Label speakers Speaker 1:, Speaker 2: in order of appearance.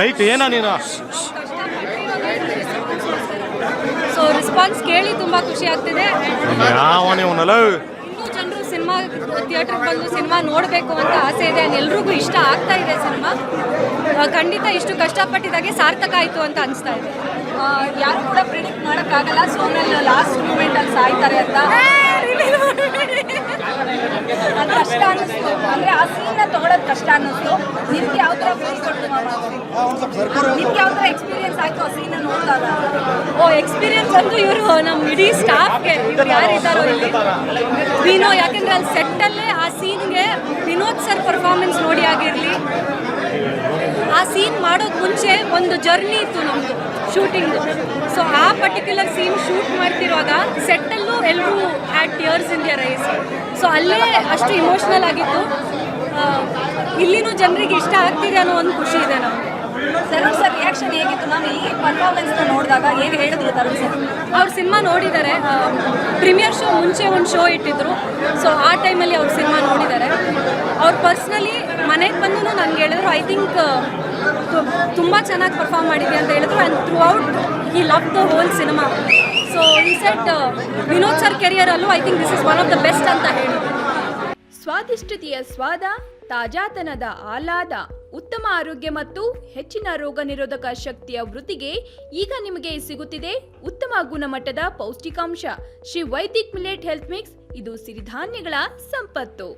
Speaker 1: Light ಏನೋ ನೀನು.
Speaker 2: So response ಕೇಳಿ ತುಂಬ ಖುಷಿ ಆಗ್ತಿದೆ.
Speaker 1: ಯಾವ ನೀವನಲ್ಲ
Speaker 2: ಇನ್ನೂ ಜನರು ಸಿನಿಮಾ ಥಿಯೇಟ್ರಿಗೆ ಬಂದು ಸಿನಿಮಾ ನೋಡಬೇಕು ಅಂತ ಆಸೆ ಇದೆ. ಎಲ್ರಿಗೂ ಇಷ್ಟ ಆಗ್ತಾ ಇದೆ ಸಿನಿಮಾ. ಖಂಡಿತ ಇಷ್ಟು ಕಷ್ಟಪಟ್ಟಿದ್ದಾಗೆ ಸಾರ್ಥಕ ಆಯಿತು ಅಂತ ಅನಿಸ್ತಾ ಇದೆ.
Speaker 3: ಯಾರು ಕೂಡ ಪ್ರಿಡಿಕ್ಟ್ ಮಾಡೋಕ್ಕಾಗಲ್ಲ ಸೋನಲ್ಲಿ ಲಾಸ್ಟ್ ಮೂಮೆಂಟಲ್ಲಿ ಸಾಯ್ತಾರೆ ಅಂತ. ಅದು ಕಷ್ಟ ಅನ್ನಿಸ್ತು, ಅಂದರೆ ಆ ಸೀನ್ನ ತೊಗೊಳೋದು ಕಷ್ಟ ಅನ್ನಿಸ್ತು. ನಿಮ್ಗೆ ಯಾವ ಥರ ಫೀಲ್ ಕೊಡ್ತು ನಿಮ್ಗೆ ಯಾವ ಥರ ಎಕ್ಸ್ಪೀರಿಯನ್ಸ್ ಆಯಿತು ಆ ಸೀನ್ನ ನೋಡಿದಾಗ?
Speaker 2: ಎಕ್ಸ್ಪೀರಿಯನ್ಸ್ ಅಂತೂ ಇವರು ನಮ್ಮ ಇಡೀ ಸ್ಟಾಫ್ಗೆ ಇವ್ರು ಯಾರಿದ್ದಾರೋ ಇಲ್ಲಿ ವಿನೋ, ಯಾಕೆಂದರೆ ಅಲ್ಲಿ ಸೆಟ್ಟಲ್ಲೇ ಆ ಸೀನ್ಗೆ ವಿನೋದ್ ಸರ್ ಪರ್ಫಾರ್ಮೆನ್ಸ್ ನೋಡಿ ಆಗಿರಲಿ, ಆ ಸೀನ್ ಮಾಡೋದು ಮುಂಚೆ ಒಂದು ಜರ್ನಿ ಇತ್ತು ನಮ್ಮದು ಶೂಟಿಂಗು. ಸೊ ಆ ಪರ್ಟಿಕ್ಯುಲರ್ ಸೀನ್ ಶೂಟ್ ಮಾಡ್ತಿರುವಾಗ ಸೆಟ್ಟಲ್ಲೂ ಎಲ್ಲರೂ had tears in their eyes. So ಅಲ್ಲೇ ಅಷ್ಟು ಇಮೋಷ್ನಲ್ ಆಗಿತ್ತು. ಇಲ್ಲಿನೂ ಜನರಿಗೆ ಇಷ್ಟ ಆಗ್ತಿದೆ ಅನ್ನೋ ಒಂದು ಖುಷಿ ಇದೆ ನಮಗೆ.
Speaker 3: ತರುಣ್ ಸರ್ ರಿಯಾಕ್ಷನ್ ಹೇಗಿತ್ತು? ನಾವು ಈ ಪರ್ಫಾರ್ಮೆನ್ಸ್ನ ನೋಡಿದಾಗ ಏನು ಹೇಳಿದ್ರು ತರುಣ್ ಸರ್?
Speaker 2: ಅವ್ರ ಸಿನಿಮಾ ನೋಡಿದ್ದಾರೆ. ಪ್ರೀಮಿಯರ್ ಶೋ ಮುಂಚೆ ಒಂದು ಶೋ ಇಟ್ಟಿದ್ರು. ಸೊ ಆ ಟೈಮಲ್ಲಿ ಅವ್ರ ಸಿನಿಮಾ ನೋಡಿದ್ದಾರೆ. ಅವ್ರು ಪರ್ಸ್ನಲಿ ಮನೆಗೆ ಬಂದು ನನಗೆ ಹೇಳಿದ್ರು, ಐ ಥಿಂಕ್ ತುಂಬ ಚೆನ್ನಾಗಿ ಪರ್ಫಾರ್ಮ್ ಮಾಡಿದೆ ಅಂತ ಹೇಳಿದ್ರು. ಆ್ಯಂಡ್ ಥ್ರೂ ಔಟ್ ಈ love the whole cinema. So ಈ ಸೆಟ್ ವಿನೋದ್ ಸರ್ ಕೆರಿಯರಲ್ಲೂ I think this is one of the best ಅಂತ ಹೇಳಿದ್ರು.
Speaker 4: ಸ್ವಾದಿಷ್ಟತೆಯ ಸ್ವಾದ, ತಾಜಾತನದ ಆಹ್ಲಾದ, ಉತ್ತಮ ಆರೋಗ್ಯ ಮತ್ತು ಹೆಚ್ಚಿನ ರೋಗ ನಿರೋಧಕ ಶಕ್ತಿಯ ವೃದ್ಧಿಗೆ ಈಗ ನಿಮಗೆ ಸಿಗುತ್ತಿದೆ ಉತ್ತಮ ಗುಣಮಟ್ಟದ ಪೌಷ್ಟಿಕಾಂಶ. Shri Vaidik millet health mix. ಇದು ಸಿರಿಧಾನ್ಯಗಳ ಸಂಪತ್ತು.